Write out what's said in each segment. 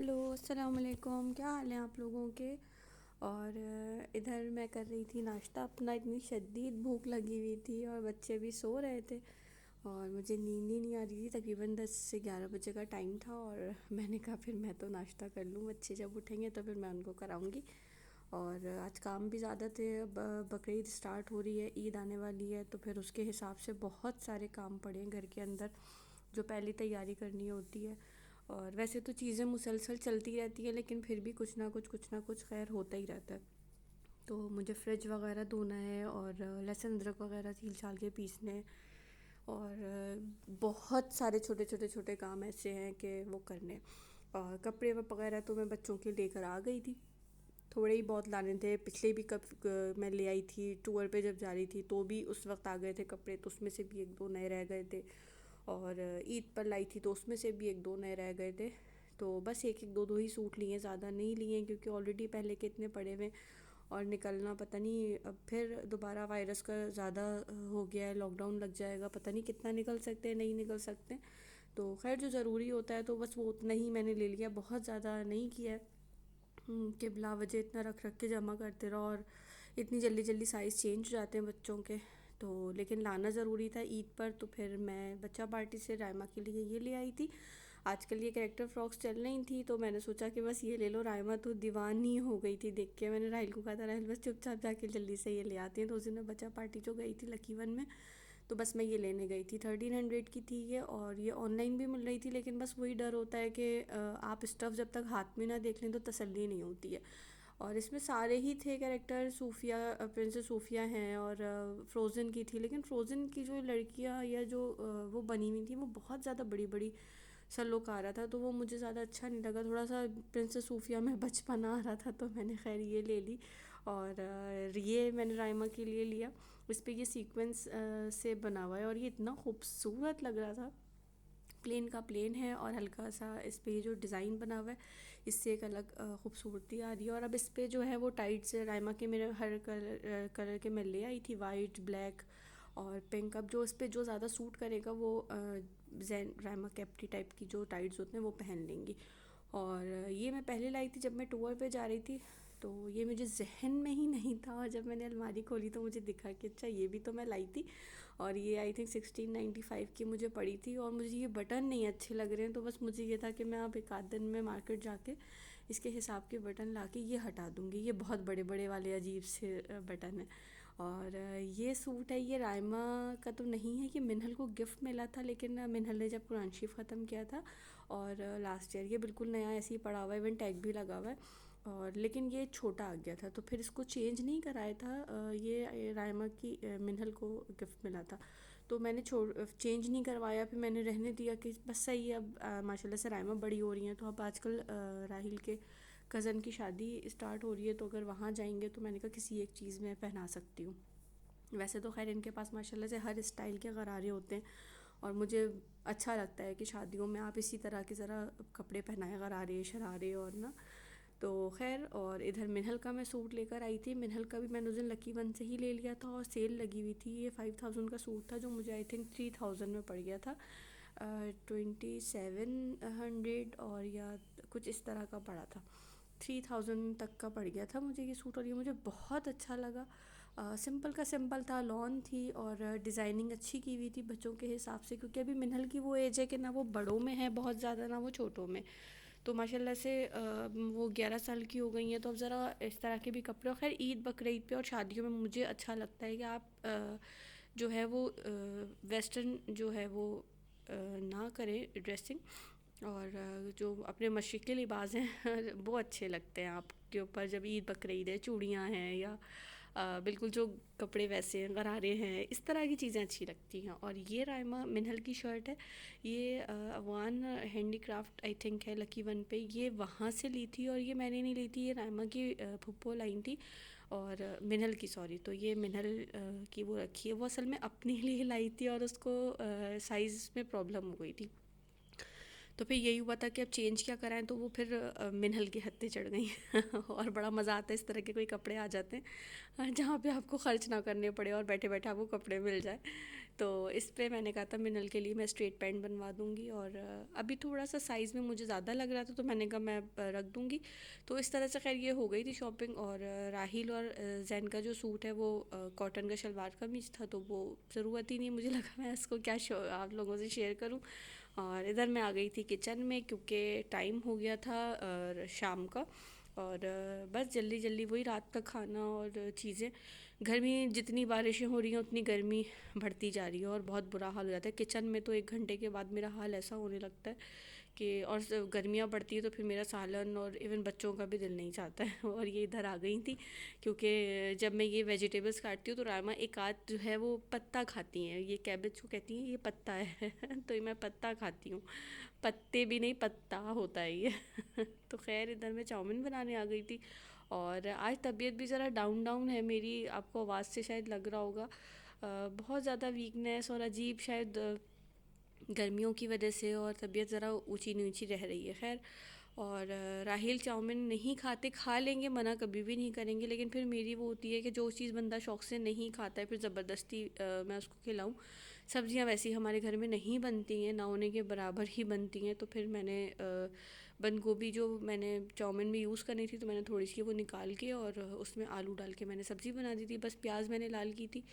Hello अस्सलाम वालेकुम, क्या हाल है आप लोगों के। और इधर मैं कर रही थी नाश्ता अपना, इतनी शदीद भूख लगी हुई थी और बच्चे भी सो रहे थे और मुझे नींद ही नहीं आ रही थी। तकरीबन 10 से 11 बजे का टाइम था और मैंने कहा फिर मैं तो नाश्ता कर लूँ, बच्चे जब उठेंगे तो फिर मैं उनको कराऊँगी। और आज काम भी ज़्यादा थे। बकरीद स्टार्ट हो रही है, ईद आने वाली है, तो फिर उसके हिसाब से बहुत सारे काम पड़े हैं घर के अंदर जो पहली तैयारी करनी होती है। और वैसे तो चीज़ें मुसलसल चलती रहती है लेकिन फिर भी कुछ ना कुछ खैर होता ही रहता है। तो मुझे फ्रिज वगैरह धोना है और लहसुन अदरक वगैरह छील छाल के पीसने हैं। और बहुत सारे छोटे काम ऐसे हैं कि वो करने हैं। और कपड़े वगैरह तो मैं बच्चों के लेकर आ गई थी, थोड़े ही बहुत लाने थे। पिछले भी कब मैं ले आई थी टूर पे जब जा रही थी, तो भी उस वक्त आ गए थे कपड़े, तो उसमें से भी एक दो नए रह गए थे। और ईद पर लाई थी तो उसमें से भी एक दो नए रह गए थे। तो बस एक एक दो दो ही सूट लिए, ज़्यादा नहीं लिए क्योंकि ऑलरेडी पहले के इतने पड़े हुए। और निकलना पता नहीं, अब फिर दोबारा वायरस का ज़्यादा हो गया है, लॉकडाउन लग जाएगा, पता नहीं कितना निकल सकते हैं नहीं निकल सकते। तो खैर जो ज़रूरी होता है तो बस वो उतना ही मैंने ले लिया, बहुत ज़्यादा नहीं किया है। कि बिला वजह इतना रख रख के जमा करते रहो और इतनी जल्दी जल्दी साइज़ चेंज हो जाते हैं बच्चों के। तो लेकिन लाना ज़रूरी था ईद पर, तो फिर मैं बच्चा पार्टी से रायमा के लिए ये ले आई थी। आजकल ये कैरेक्टर फ्रॉक्स चल रही थी तो मैंने सोचा कि बस ये ले लो। रायमा तो दीवानी हो गई थी देख के। मैंने राहिल को कहा था राहिल बस चुपचाप जाके जल्दी से ये ले आती हैं। तो उस दिन मैं बच्चा पार्टी जो गई थी लकी वन में, तो बस मैं ये लेने गई थी। 1300 की थी ये, और ये ऑनलाइन भी मिल रही थी, लेकिन बस वही डर होता है कि आप स्टफ़ जब तक हाथ में ना देख लें तो तसल्ली नहीं होती है। और इसमें सारे ही थे कैरेक्टर, सूफिया, प्रिंसेस सूफिया हैं, और फ्रोज़न की थी। लेकिन फ्रोज़न की जो लड़कियां या जो वो बनी हुई थी वो बहुत ज़्यादा बड़ी बड़ी सा लुक आ रहा था, तो वो मुझे ज़्यादा अच्छा नहीं लगा। थोड़ा सा प्रिंसेस सूफिया में बचपना आ रहा था, तो मैंने खैर ये ले ली। और ये मैंने रायमा के लिए लिया। इस पे ये सीक्वेंस से बना हुआ है और ये इतना खूबसूरत लग रहा था। प्लेन का प्लेन है और हल्का सा इस पे ये जो डिज़ाइन बना हुआ है इससे एक अलग खूबसूरती आ रही है। और अब इस पे जो है वो टाइट्स रायमा के मेरे हर कलर के मैं ले आई थी, वाइट, ब्लैक और पिंक। अब जो इस पे जो ज़्यादा सूट करेगा वो जैन रायमा कैप्टी टाइप की जो टाइट्स होते हैं वो पहन लेंगी। और ये मैं पहले लाई थी जब मैं टूर पे जा रही थी, तो ये मुझे जहन में ही नहीं था, और जब मैंने अलमारी खोली तो मुझे दिखा कि अच्छा ये भी तो मैं लाई थी। और ये आई थिंक 1695 की मुझे पड़ी थी। और मुझे ये बटन नहीं अच्छे लग रहे हैं, तो बस मुझे ये था कि मैं अब एक आध दिन में मार्केट जाके इसके हिसाब के बटन ला के ये हटा दूँगी। ये बहुत बड़े बड़े वाले अजीब से बटन हैं। और ये सूट है, ये रायमा का तो नहीं है, ये मिनहल को गिफ्ट मिला था, लेकिन मिनहल ने जब कुरान शरीफ ख़त्म किया था और लास्ट ईयर, ये बिल्कुल नया ऐसे ही पड़ा हुआ है, इवन टैग भी लगा हुआ है। और लेकिन ये छोटा आ गया था तो फिर इसको चेंज नहीं कराया था। ये रायमा की मिनहल को गिफ्ट मिला था, तो मैंने चेंज नहीं करवाया। फिर मैंने रहने दिया कि बस सही है। अब माशाल्लाह से रायमा बड़ी हो रही हैं, तो अब आजकल राहिल के कज़न की शादी स्टार्ट हो रही है, तो अगर वहाँ जाएंगे तो मैंने कहा किसी एक चीज़ में पहना सकती हूँ। वैसे तो खैर इनके पास माशाल्लाह से हर स्टाइल के गरारे होते हैं, और मुझे अच्छा लगता है कि शादियों में आप इसी तरह के ज़रा कपड़े पहनाए, गरारे शरारे और ना। तो खैर, और इधर मिनहल का मैं सूट लेकर आई थी। मिनहल का भी मैंने उस दिन लकी वन से ही ले लिया था और सेल लगी हुई थी। ये 5000 का सूट था जो मुझे आई थिंक 3000 में पड़ गया था। 2700 और या कुछ इस तरह का पड़ा था। 3000 तक का पड़ गया था मुझे ये सूट, और ये मुझे बहुत अच्छा लगा। सिंपल का सिंपल था, लॉन थी और डिज़ाइनिंग अच्छी की हुई थी बच्चों के हिसाब से, क्योंकि अभी मिनहल की वो एज है कि ना वो बड़ों में है बहुत ज़्यादा ना वो छोटों में। तो माशाल्लाह से वो 11 साल की हो गई हैं, तो अब ज़रा इस तरह के भी कपड़े। और खैर ईद बकरीद पे और शादियों में मुझे अच्छा लगता है कि आप जो है वो वेस्टर्न जो है वो ना करें ड्रेसिंग, और जो अपने मशरक़ी लिबास हैं वो अच्छे लगते हैं आपके ऊपर जब ईद बकरीद है। चूड़ियाँ हैं या बिल्कुल जो कपड़े वैसे हैं, गरारे हैं, इस तरह की चीज़ें अच्छी लगती हैं। और ये रायमा मिनहल की शर्ट है, ये अवान हैंडीक्राफ्ट आई थिंक है लकी वन पे, ये वहाँ से ली थी। और ये मैंने नहीं ली थी, ये रायमा की फुप्पो लाई थी, और मिनहल की, सॉरी। तो ये मिनहल की वो रखी है, वो असल में अपने लिए लाई थी और उसको साइज़ में प्रॉब्लम हो गई थी। तो फिर यही हुआ था कि अब चेंज क्या कराएं, तो वो फिर मिनहल के हत्थे चढ़ गई और बड़ा मज़ा आता है इस तरह के कोई कपड़े आ जाते हैं जहाँ पे आपको ख़र्च ना करने पड़े और बैठे बैठे आपको कपड़े मिल जाए। तो इस पे मैंने कहा था मिनल के लिए मैं स्ट्रेट पैंट बनवा दूँगी। और अभी थोड़ा सा साइज़ में मुझे ज़्यादा लग रहा था तो मैंने कहा मैं रख दूँगी। तो इस तरह से खैर ये हो गई थी शॉपिंग। और राहिल और जैन का जो सूट है वो कॉटन का शलवार कमीज था, तो वो ज़रूरत ही नहीं, मुझे लगा मैं इसको क्या आप लोगों से शेयर करूँ। और इधर मैं आ गई थी किचन में क्योंकि टाइम हो गया था शाम का। और बस जल्दी जल्दी वही रात का खाना और चीज़ें। घर में जितनी बारिशें हो रही हैं उतनी गर्मी बढ़ती जा रही है और बहुत बुरा हाल हो जाता है किचन में। तो 1 घंटे के बाद मेरा हाल ऐसा होने लगता है कि और गर्मियाँ बढ़ती है तो फिर मेरा सालन और इवन बच्चों का भी दिल नहीं चाहता है। और ये इधर आ गई थी क्योंकि जब मैं ये वेजिटेबल्स काटती हूँ तो रामा एक आध जो है वो पत्ता खाती हैं, ये कैबेज को कहती हैं ये पत्ता है तो ये मैं पत्ता खाती हूँ, पत्ते भी नहीं पत्ता होता है ये तो खैर इधर मैं चाउमीन बनाने आ गई थी। और आज तबीयत भी ज़रा डाउन डाउन है मेरी, आपको आवाज़ से शायद लग रहा होगा। बहुत ज़्यादा वीकनेस और अजीब शायद गर्मियों की वजह से और तबीयत ज़रा ऊंची नीची रह रही है। खैर और राहिल चाउमीन नहीं खाते, खा लेंगे, मना कभी भी नहीं करेंगे, लेकिन फिर मेरी वो होती है कि जो चीज़ बंदा शौक़ से नहीं खाता है फिर ज़बरदस्ती मैं उसको खिलाऊं। सब्जियां वैसी हमारे घर में नहीं बनती हैं, ना होने के बराबर ही बनती हैं। तो फिर मैंने बंद गोभी जो मैंने चाउमीन में यूज़ करनी थी तो मैंने थोड़ी सी वो निकाल के और उसमें आलू डाल के मैंने सब्ज़ी बना दी थी। बस प्याज मैंने लाल की थी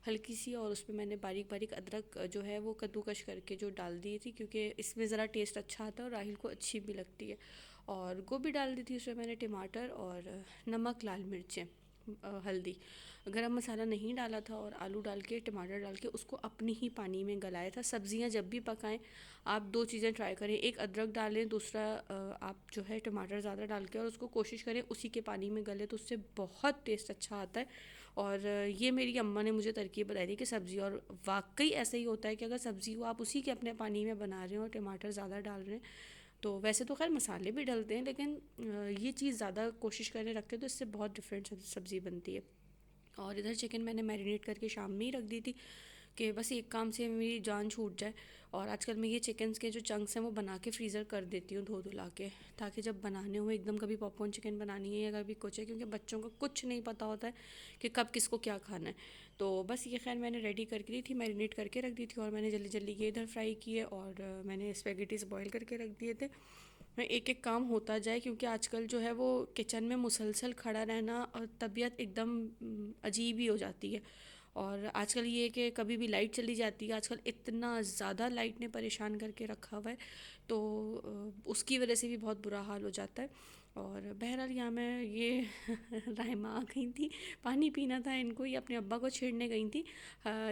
हल्की सी, और उसमें मैंने बारीक बारीक अदरक जो है वो कद्दूकश करके जो डाल दी थी क्योंकि इसमें ज़रा टेस्ट अच्छा आता है और राहिल को अच्छी भी लगती है। और गोभी डाल दी थी उसमें मैंने, टमाटर और नमक, लाल मिर्चें, हल्दी, गरम मसाला नहीं डाला था। और आलू डाल के टमाटर डाल के उसको अपनी ही पानी में गलाया था। सब्ज़ियाँ जब भी पकाएं आप 2 चीज़ें ट्राई करें, एक अदरक डालें, दूसरा आप जो है टमाटर ज़्यादा डाल के और उसको कोशिश करें उसी के पानी में गले, तो उससे बहुत टेस्ट अच्छा आता है। और ये मेरी अम्मा ने मुझे तरकीब बताई थी कि सब्ज़ी, और वाकई ऐसा ही होता है कि अगर सब्ज़ी को आप उसी के अपने पानी में बना रहे हैं और टमाटर ज़्यादा डाल रहे हैं, तो वैसे तो खैर मसाले भी डलते हैं लेकिन ये चीज़ ज़्यादा कोशिश करें रखें तो इससे बहुत डिफरेंट सब्ज़ी बनती है। और इधर चिकन मैंने मैरिनेट करके शाम में ही रख दी थी कि बस एक काम से मेरी जान छूट जाए। और आजकल मैं ये चिकन्स के जो चंक्स हैं वो बना के फ्रीज़र कर देती हूँ धो धुला के, ताकि जब बनाने हो एकदम, कभी पॉपकॉर्न चिकन बनानी है या कभी कुछ है, क्योंकि बच्चों को कुछ नहीं पता होता है कि कब किसको क्या खाना है। तो बस ये खैर मैंने रेडी करके दी थी, मैरिनेट करके रख दी थी। और मैंने जल्दी जल्दी ये इधर फ्राई किए और मैंने स्पैगेटीज बॉयल करके रख दिए थे। मैं एक एक काम होता जाए क्योंकि आजकल जो है वो किचन में मुसलसल खड़ा रहना और तबीयत एकदम अजीब ही हो जाती है। और आजकल ये है कि कभी भी लाइट चली जाती है, आजकल इतना ज़्यादा लाइट ने परेशान करके रखा हुआ है, तो उसकी वजह से भी बहुत बुरा हाल हो जाता है। और बहरहाल यहाँ मैं ये रायमा आ गई थी, पानी पीना था इनको, ये अपने अब्बा को छेड़ने गई थी।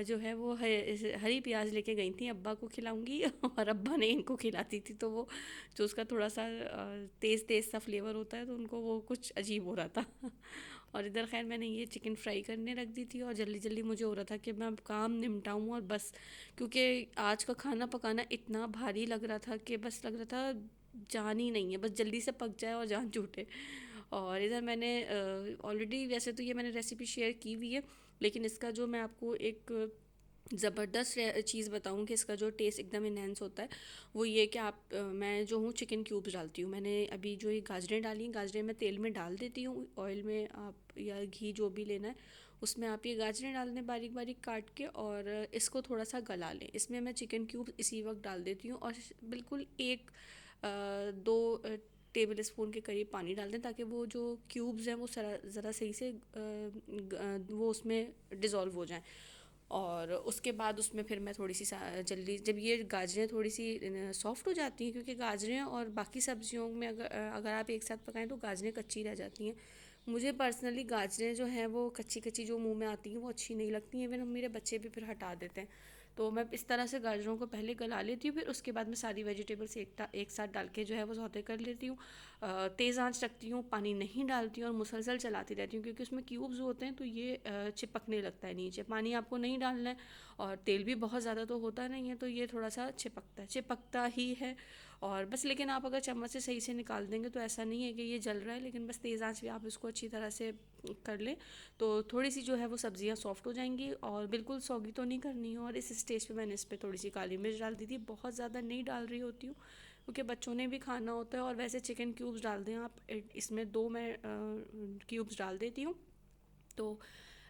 जो है वो हरी प्याज लेके गई थी, अब्बा को खिलाऊंगी और अब्बा ने इनको खिलाती थी, तो वो जो उसका थोड़ा सा तेज़ तेज़ सा फ्लेवर होता है तो उनको वो कुछ अजीब हो रहा था और इधर खैर मैंने ये चिकन फ्राई करने रख दी थी और जल्दी जल्दी मुझे हो रहा था कि मैं अब काम निपटाऊँ और बस, क्योंकि आज का खाना पकाना इतना भारी लग रहा था कि बस लग रहा था जान ही नहीं है, बस जल्दी से पक जाए और जान छूटे। और इधर मैंने ऑलरेडी, वैसे तो ये मैंने रेसिपी शेयर की हुई है, लेकिन इसका जो मैं आपको एक ज़बरदस्त चीज़ बताऊँ कि इसका जो टेस्ट एकदम इन्हेंस होता है वो ये कि आप मैं जो हूँ चिकन क्यूब्स डालती हूँ। मैंने अभी जो ये गाजरें डाली हैं, गाजरें मैं तेल में डाल देती हूँ, ऑयल में आप या घी जो भी लेना है उसमें आप ये गाजरें डाल दें बारीक बारीक काट के, और इसको थोड़ा सा गला लें। इसमें मैं चिकन क्यूब्स इसी वक्त डाल देती हूँ और बिल्कुल 1-2 टेबल स्पून के करीब पानी डाल दें ताकि वो जो क्यूब्स हैं वो ज़रा सही से वो उसमें डिज़ोल्व हो जाएं। और उसके बाद उसमें फिर मैं थोड़ी सी जल्दी, जब ये गाजरें थोड़ी सी सॉफ्ट हो जाती हैं, क्योंकि गाजरें और बाकी सब्जियों में अगर आप एक साथ पकाएं तो गाजरें कच्ची रह जाती हैं। मुझे पर्सनली गाजरें जो हैं वो कच्ची कच्ची जो मुंह में आती हैं वो अच्छी नहीं लगती हैं, इवन हम मेरे बच्चे भी फिर हटा देते हैं। तो मैं इस तरह से गाजरों को पहले गला लेती हूँ, फिर उसके बाद मैं सारी वेजिटेबल्स एक साथ डाल के जो है वो सौते कर लेती हूँ। तेज़ आंच रखती हूँ, पानी नहीं डालती हूँ और मुसलसल चलाती रहती हूँ, क्योंकि उसमें क्यूब्स होते हैं तो ये चिपकने लगता है नीचे। पानी आपको नहीं डालना है और तेल भी बहुत ज़्यादा तो होता नहीं है, तो ये थोड़ा सा चिपकता ही है। और बस, लेकिन आप अगर चम्मच से सही से निकाल देंगे तो ऐसा नहीं है कि ये जल रहा है, लेकिन बस तेज़ आंच पे आप इसको अच्छी तरह से कर लें तो थोड़ी सी जो है वो सब्ज़ियाँ सॉफ्ट हो जाएंगी और बिल्कुल सौगी तो नहीं करनी है। और इस स्टेज पे मैंने इस पर थोड़ी सी काली मिर्च डाल दी थी, बहुत ज़्यादा नहीं डाल रही होती हूँ क्योंकि बच्चों ने भी खाना होता है। और वैसे चिकन क्यूब्स डाल दें आप, इसमें 2 मैं क्यूब्स डाल देती हूँ। तो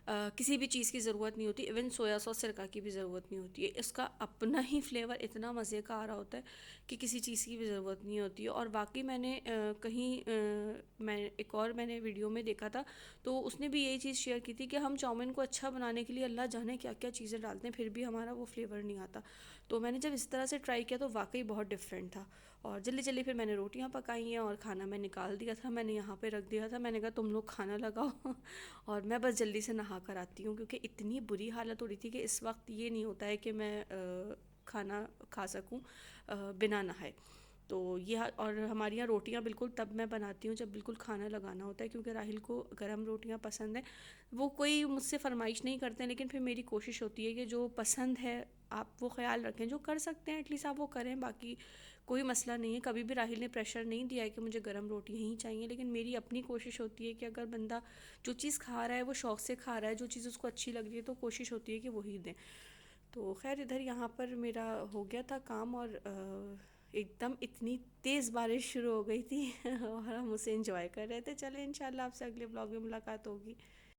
किसी भी चीज़ की ज़रूरत नहीं होती, इवन सोया सॉस सिरका की भी ज़रूरत नहीं होती है। इसका अपना ही फ्लेवर इतना मज़े का आ रहा होता है कि किसी चीज़ की भी ज़रूरत नहीं होती है। और वाकई मैंने कहीं मैं एक और मैंने वीडियो में देखा था, तो उसने भी यही चीज़ शेयर की थी कि हम चाउमीन को अच्छा बनाने के लिए अल्लाह जाने क्या क्या चीज़ें डालते हैं, फिर भी हमारा वो फ्लेवर नहीं आता। तो मैंने जब इस तरह से ट्राई किया तो वाकई बहुत डिफरेंट था। और जल्दी जल्दी फिर मैंने रोटियां पकाई हैं और खाना मैं निकाल दिया था, मैंने यहाँ पे रख दिया था। मैंने कहा तुम लोग खाना लगाओ और मैं बस जल्दी से नहा कर आती हूँ, क्योंकि इतनी बुरी हालत हो रही थी कि इस वक्त ये नहीं होता है कि मैं खाना खा सकूँ बिना नहाए। तो यह, और हमारे यहाँ रोटियाँ बिल्कुल तब मैं बनाती हूँ जब बिल्कुल खाना लगाना होता है, क्योंकि राहिल को गरम रोटियाँ पसंद है। वो कोई मुझसे फरमाइश नहीं करते हैं, लेकिन फिर मेरी कोशिश होती है कि जो पसंद है आप वो ख्याल रखें, जो कर सकते हैं एटलीस्ट आप वो करें। बाकी कोई मसला नहीं है, कभी भी राहिल ने प्रेशर नहीं दिया है कि मुझे गरम रोटी ही चाहिए। लेकिन मेरी अपनी कोशिश होती है कि अगर बंदा जो चीज़ खा रहा है वो शौक़ से खा रहा है, जो चीज़ उसको अच्छी लग रही है, तो कोशिश होती है कि वही दें। तो खैर इधर यहाँ पर मेरा हो गया था काम, और एकदम इतनी तेज़ बारिश शुरू हो गई थी और हम उसे एंजॉय कर रहे थे। चले इंशाल्लाह आपसे अगले ब्लॉग में मुलाकात होगी।